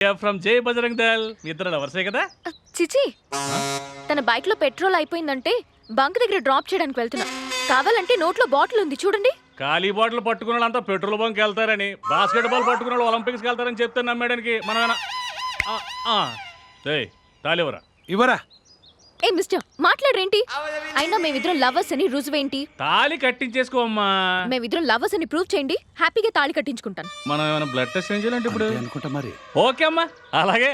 From జై బజరంగ్ దళ్. మీ ఇద్దరు లవర్సే కదా? చిచి, తన బైక్ లో పెట్రోల్ అయిపోయిందంటే బంక్ దగ్గర డ్రాప్ చేయడానికి వెళ్తున్నా. కావాలంటే నోట్లో బాటిల్ ఉంది చూడండి. ఖాళీ బాటిల్ పట్టుకున్న వాళ్ళంతా పెట్రోల్ బంక్ వెళ్తారని, బాస్కెట్ బాల్ పట్టుకున్న వాళ్ళు ఒలింపిక్స్కి వెళ్తారని చెప్తే నమ్మడానికి మన తాలివరా ఇవరా. ఏ మిస్టర్, మాట్లాడరేంటి? అయినా మేమిద్దరం లవర్స్ అని రుజువేంటి? తాళి కట్టించేసుకోమ్మా. మేమిద్దరం లవర్స్ అని ప్రూవ్ చేయండి, హ్యాపీగా తాళి కట్టించుకుంటాను. మనం ఏమైనా బ్లడ్ టెస్ట్ చేయాలంటే ఇప్పుడు అనుకుంటా మరి. ఓకే అమ్మా, అలాగే.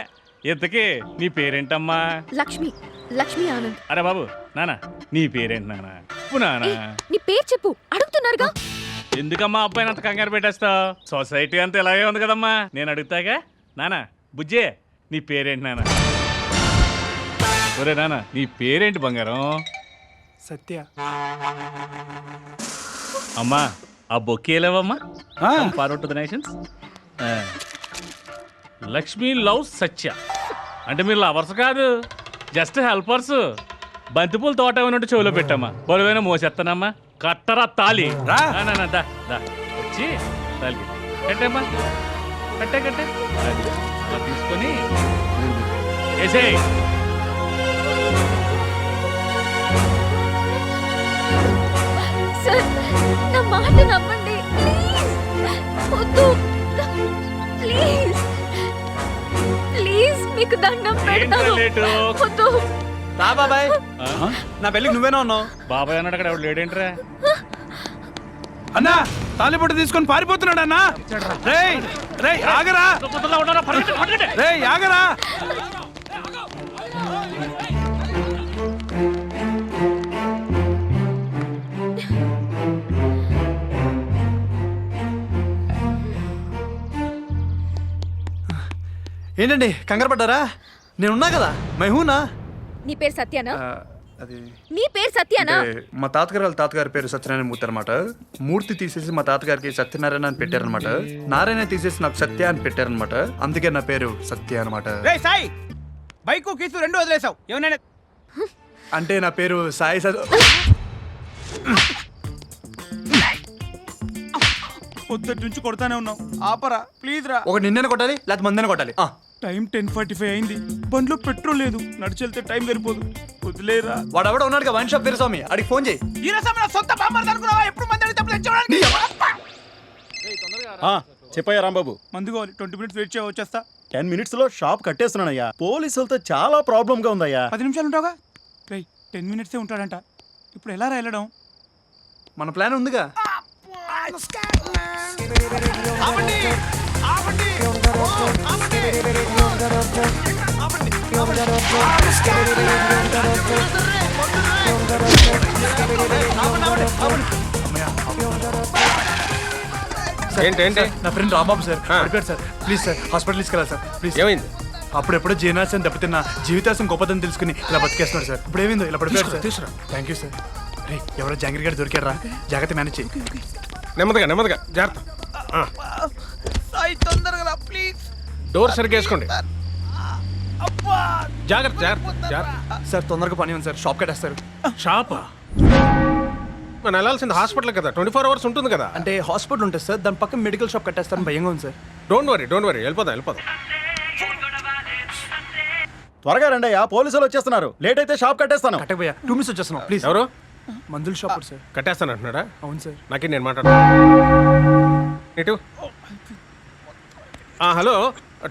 ఇంతకీ నీ పేరేంటమ్మా? లక్ష్మి. లక్ష్మి ఆనంద్. అరే బాబు, నానా నీ పేరేంటి నానా? నానా నీ పేరు చెప్పు, అడుగుతున్నారుగా. ఎందుకమ్మా అబ్బాయిని అంత కంగారు పెట్టేస్తావు? సొసైటీ అంతా ఇలాగే ఉంది కదమ్మా. నేను అడుగుతాగా. నానా బుజ్జే, నీ పేరేంటి నానా? ఒరే నానా, నీ పేరేంటి బంగారం? సత్య. అమ్మా ఆ బొక్కేలేవమ్మా. Forward to the nations. Lakshmi love Satya అంటే మీరు లవర్స్ కాదు, జస్ట్ హెల్పర్స్. బంతిపూల తోట ఉన్నట్టు చెవిలో పెట్టమ్మా. బరువైన మోసేస్తానమ్మా. కట్టరా తాళి. వచ్చి తాళి కట్టమ్మా. కట్టే తీసుకొని వేసేయ్. సార్, నా మాట నమ్మండి ప్లీజ్. వద్దు ప్లీజ్ ప్లీజ్, మీకు దండం పెడతాను. వద్దు. రా బాబాయ్, నా పెళ్ళికి నువ్వేనా ఉన్నావు? బాబాయ్ అన్నాడు అక్కడ. ఎవడు లేడేంట్రా? అన్నా తాలిబొట్టు తీసుకొని పారిపోతున్నాడు అన్నా. రేయ్ రేయ్ ఆగరా. రేయ్ ఆగరా. ఏంటండి కంగారు పడ్డారా? నేనున్నా కదా, మైహూనా. నీ పేరు సత్యానా? అది నీ పేరు సత్యానా? మా తాతగారి పేరు సత్యనారాయణ మూర్తి అనమాట. మూర్తి తీసేసి మా తాతగారికి సత్యనారాయణ అని పెట్టారనమాట. నారాయణ తీసేసి నాకు సత్య అని పెట్టారనమాట. అందుకే నా పేరు సత్య అనమాట. సాయి, బైక్ కీసు రెండు వదిలేసావు. ఏమన్నా అంటే నా పేరు సాయి పొద్దుటి నుంచి కొడతానే ఉన్నావు. ఆపరా ప్లీజ్ రా. ఒక నిన్ననే కొట్టాలి, లేకపోతే మందనే కొట్టాలి. టైం 10:45 అయింది. బండిలో పెట్రోల్ లేదు. నడిచెళ్తే టైం సరిపోదు. వదిలేరా. వాడు ఎవడో ఉన్నాడు వైన్ షాప్ పేరు స్వామి, అడిగి ఫోన్ చేయి. ఈ రసం నా సొంత బామ్మర్ది అనుకున్నావా? ఎప్పుడు మంది అడిగితే అప్పుడు తెచ్చేవాడిని. చెప్పయ్యా రాంబాబు. మందు కావాలి. 20 minutes వెయిట్ చేయ వచ్చేస్తా. 10 minutes లో షాప్ కట్టేస్తున్నానయ్యా. పోలీసులతో చాలా ప్రాబ్లం గా ఉందయ్యా. 10 నిమిషాలు ఉంటావుగా? 10 minutes ఉంటాడంట. ఇప్పుడు ఎలా రా వెళ్ళడం? మన ప్లాన్ ఉందిగా. ఏంటంటే నా friend Rambabu sir sir, please sir hospital తీసుకెళ్ళాలి సార్ ప్లీజ్. ఏమైంది? అప్పుడెప్పుడో జీనాశం దెబ్బతిన్న జీవితాసం గొప్పదని తెలుసుకుని ఇలా బతికేస్తున్నాడు సార్. ఇప్పుడు ఏమైందో ఇలా పడిపోయాడు సార్. Thank you sir. రే ఎవరో జాంగిరి గారు దొరికారా? జాగ్రత్త మేనేజ్ చేయి. నెమ్మదిగా జాగ్రత్త. తొందరగా ప్లీజ్. డోర్ సరిగ్గా వేసుకోండి. జాగ్రత్త. సార్ తొందరగా పని ఉంది సార్, షాప్ కట్టేస్తారు. షాపా? మనం వెళ్ళాల్సింది హాస్పిటల్ కదా, 24 hours ఉంటుంది కదా. అంటే హాస్పిటల్ ఉంటుంది సార్, దాని పక్కన మెడికల్ షాప్ కట్టేస్తారని భయంగా ఉంది సార్. డోంట్ వరీ వెళ్ళిపోదాం. త్వరగా రండి అయ్యా, పోలీసులు వచ్చేస్తున్నారు. లేట్ అయితే షాప్ కట్టేస్తాను. కట్టకపోయా 2 minutes వచ్చేస్తున్నాం ప్లీజ్. ఎవరు? మందుల షాప్ సార్. కట్టేస్తాను అంటున్నాడా? అవును సార్. నాకే నేను మాట్లాడు. హలో,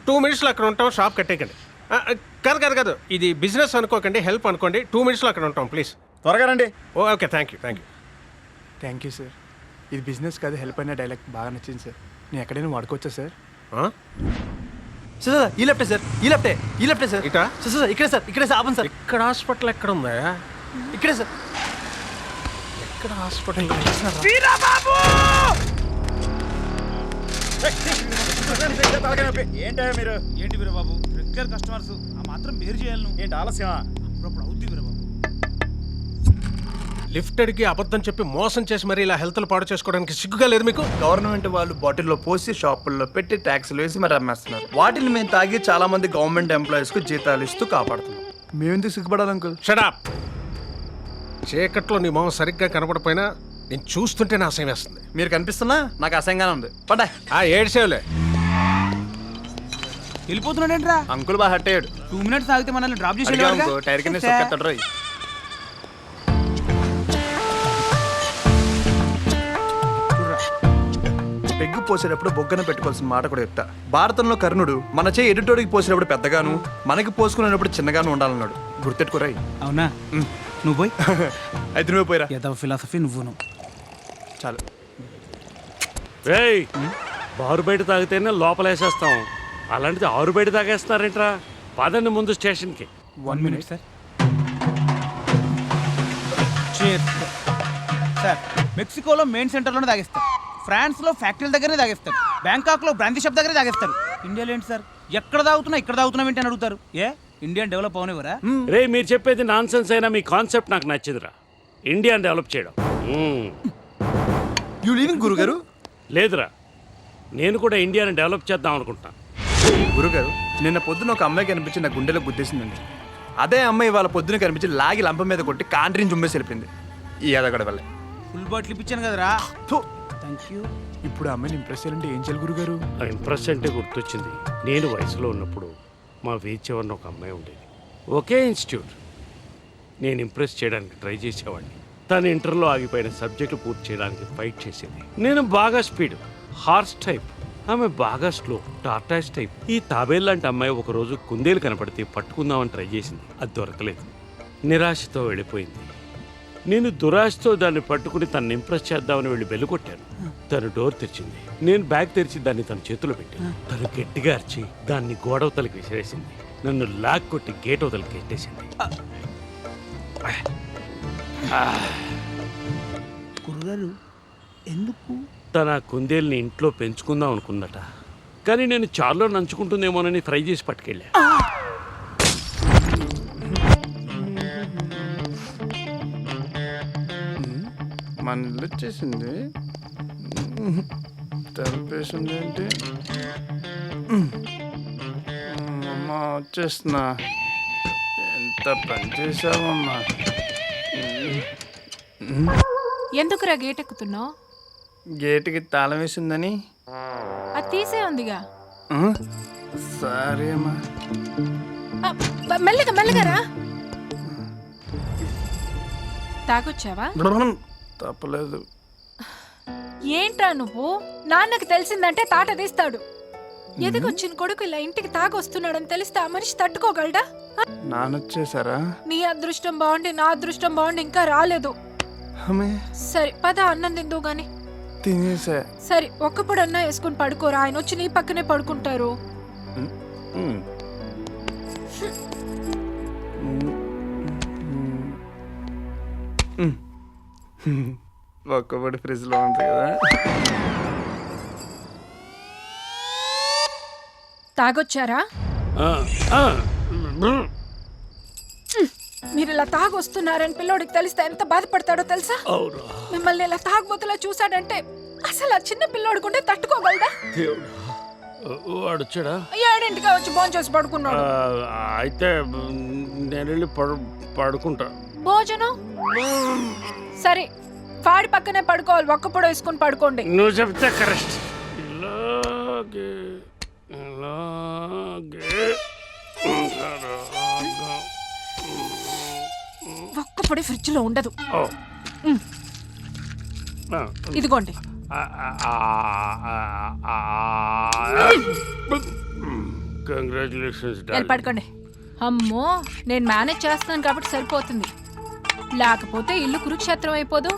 2 minutes లో అక్కడ ఉంటాం. షాప్ కట్టేయకండి. కాదు, ఇది బిజినెస్ అనుకోకండి, హెల్ప్ అనుకోండి. 2 minutes లో అక్కడ ఉంటాం ప్లీజ్. త్వరగా రండి. Okay, thank you. Thank you sir. ఇది బిజినెస్ కాదు, హెల్ప్ అయిన డైలాగ్ బాగా నచ్చింది సార్. నేను ఎక్కడైనా వాడుకోవచ్చా సార్? సార్ ఈ లెఫ్టే సార్, ఈ లెఫ్టే సార్. ఇటా? సార్ ఇక్కడే సార్ ఆపండి సార్. ఇక్కడ హాస్పిటల్ ఎక్కడ ఉందా? ఇక్కడే సార్. ఇక్కడ హాస్పిటల్ ఏంటయ్యా మీరు? ఏంటి వీరబాబు, రెగ్యులర్ కస్టమర్స్, ఆ మాత్రం బేర్ చేయాలను. ఏంటి ఆలస్యమా? అప్పుడప్పుడు అవుద్ది వీరబాబు. లిఫ్ట్ అడిగి అబద్ధం చెప్పి మోసం చేసి మరి ఇలా హెల్త్లు పాడు చేసుకోవడానికి సిగ్గుగా లేదు మీకు? గవర్నమెంట్ వాళ్ళు బాటిల్లో పోసి షాపుల్లో పెట్టి ట్యాక్సులు వేసి మరి అమ్మేస్తున్నారు. వాటిని మేము తాగి చాలా మంది గవర్నమెంట్ ఎంప్లాయీస్ కు జీతాలు ఇస్తూ కాపాడుతున్నాం. మేమెందుకు సిగ్గుపడాలి అంకుల్? Shut up. చీకట్లో నీ మొహం సరిగ్గా కనపడిపోయినా నేను చూస్తుంటే నా అసహ్యం వేస్తుంది. మీరు కనిపిస్తున్నా నాకు అసహ్యంగానే ఉంది. పడ్డా ఏడ్చేవులే. వెళ్ళిపోతున్నాడేంట్రా? అంకుల్ బాగా హట్ అయ్యాడు. 2 మినిట్స్ ఆగితే మనల్ని డ్రాప్ చేసి అడిగా వెళ్ళేవాడుగా. అనుకో, టైర్ కింద సొక్కేస్తాడు రోయ్. పెగ్గు పోసేటప్పుడు బొగ్గన పెట్టుకోవాల్సిన మాట కూడా చెప్తా. భారతంలో కర్ణుడు మన చేయి ఎదుటోడికి పోసేటప్పుడు పెద్దగాను, మనకి పోసుకునేటప్పుడు చిన్నగాను ఉండాలన్నాడు. గుర్తెట్టుకోరాయి. అవునా? నువ్వు పోయి అయితే నువ్వు పోయిరా. ఏదో ఫిలాసఫీ నువ్వును. చాలు. రేయ్ బారు బయట తాగితేనే లోపలేసేస్తాం, అలాంటిది ఆరు బయట తాగేస్తున్నారేంట్రా? పదండి ముందు స్టేషన్కి. 1 మినిట్ సార్. సార్, మెక్సికోలో మెయిన్ సెంటర్లోనే తాగేస్తారు, ఫ్రాన్స్లో ఫ్యాక్టరీల దగ్గరనే తాగేస్తారు, బ్యాంకాక్లో బ్రాంతి షాప్ దగ్గరే తాగేస్తారు. ఇండియాలో ఏంటి సార్, ఎక్కడ తాగుతున్నా ఇక్కడ తాగుతున్నాం ఏంటి అని అడుగుతారు. ఏ ఇండియా డెవలప్ అవనివరా? రే మీరు చెప్పేది నాన్ సెన్స్ అయినా మీ కాన్సెప్ట్ నాకు నచ్చిందిరా. ఇండియాని డెవలప్ చేయడం యూ లీవింగ్ గురుగారు? లేదురా, నేను కూడా ఇండియాని డెవలప్ చేద్దాం అనుకుంటున్నాను. గురుగారు, నిన్న పొద్దున ఒక అమ్మాయి కనిపించి నా గుండెలో గుద్దేసిందండి. అదే అమ్మాయి వాళ్ళ పొద్దున కనిపించి లాగి లంప మీద కొట్టి కాంట్రీని చుమ్మేసి వెళ్ళిపోయింది. ఈ ఎదగడ వల్లే. ఫుల్ బాటిల్ ఇప్పించాను కదరా. Thank you. ఇప్పుడు ఆ అమ్మాయిని ఇంప్రెస్ చేయాలంటే ఏం చేయాలి గురుగారు? ఆ ఇంప్రెస్ అంటే గుర్తొచ్చింది. నేను వయసులో ఉన్నప్పుడు మా వీధి చివరన ఒక అమ్మాయి ఉండేది, ఒకే ఇన్స్టిట్యూట్. నేను ఇంప్రెస్ చేయడానికి ట్రై చేసేవాడిని. తను ఇంటర్లో ఆగిపోయిన సబ్జెక్టు పూర్తి చేయడానికి ఫైట్ చేసేది. నేను బాగా స్పీడ్, హార్స్ టైప్, ఆమె బాగా స్లో, టార్టాయిస్ టైప్. ఈ తాబేల్ లాంటి అమ్మాయి ఒకరోజు కుందేలు కనపడితే పట్టుకుందామని ట్రై చేసింది, అది దొరకలేదు. నిరాశతో వెళ్ళిపోయింది. నేను దురాశతో దాన్ని పట్టుకుని తనని ఇంప్రెస్ చేద్దామని వెళ్ళి బెల్లు తను డోర్ తెరిచింది. నేను బ్యాగ్ తెరిచి దాన్ని తన చేతిలో పెట్టాను. తను గట్టిగా అరిచి దాన్ని గోడవతలకి విసిరేసింది. నన్ను లాక్ కొట్టి గేట్ అవతలకి ఎట్టేసింది. గురుగారు ఎందుకు? తన కుందేల్ని ఇంట్లో పెంచుకుందాం అనుకుందట, కానీ నేను చార్లో నంచుకుంటుందేమోనని ఫ్రై చేసి పట్టుకెళ్ళా. మన ఇల్లు వచ్చేసింది, తలపేసింది ఏంటి? అమ్మ వచ్చేస్తున్నా. ఎంత పని చేసావమ్మా. ఎందుకురా గేట్ ఎక్కుతున్నావు? గేటుకి తాళం వేసిందని. అది తీసే ఉందిగా. సరే అమ్మా. మెల్లగా మెల్లగా రా. తాగొచ్చావా? తప్పలేదు. ఏంట్రా నువ్వు? నాన్నకి తెలిసిందంటే తాట తీస్తాడు. ఎదిగొచ్చిన కొడుకు ఇలా ఇంటికి తాగొస్తున్నాడని తెలిస్తే ఆ మనిషి తట్టుకోగలడా? నానొచ్చేసారా? నీ అదృష్టం బాగుండి నా అదృష్టం బాగుండి ఇంకా రాలేదు. సరే పద, అన్నం తిందువు గాని. తినేసా. సరే ఒక్కప్పుడన్నా వేసుకుని పడుకోరా, ఆయన వచ్చి నీ పక్కనే పడుకుంటారు. ఒక్కబడి ఫ్రిడ్జ్ లో ఉంది కదా. తాగొచ్చారా? మీరు ఇలా తాగొస్తున్నారని పిల్లోడికి తెలిస్తే ఎంత బాధపడతాడో తెలుసా? మిమ్మల్ని ఇలా తాగబోతులా చూసాడంటే అసలు ఆ చిన్న పిల్లోడుకుంటే తట్టుకోగలదా? వాడు వచ్చాడా? 7ంటికి వచ్చి భోంచేసి పడుకున్నాడు. అయితే నేను వెళ్ళి పడుకుంటా. భోజనం సరే, వాడి పక్కనే పడుకోవాలి, ఒక్కప్పుడు వేసుకుని పడుకోండి. నువ్వు చెప్తే కరెక్ట్. ఇలాగే ఇలాగే ఒక్కప్పుడు ఫ్రిడ్జ్ లో ఉండదు. ఇదిగోండి. కంగ్రాచులేషన్స్. వెళ్ళి పడుకోండి. అమ్మో, నేను మేనేజ్ చేస్తున్నాను కాబట్టి సరిపోతుంది, లేకపోతే ఇల్లు కురుక్షేత్రం అయిపోదు.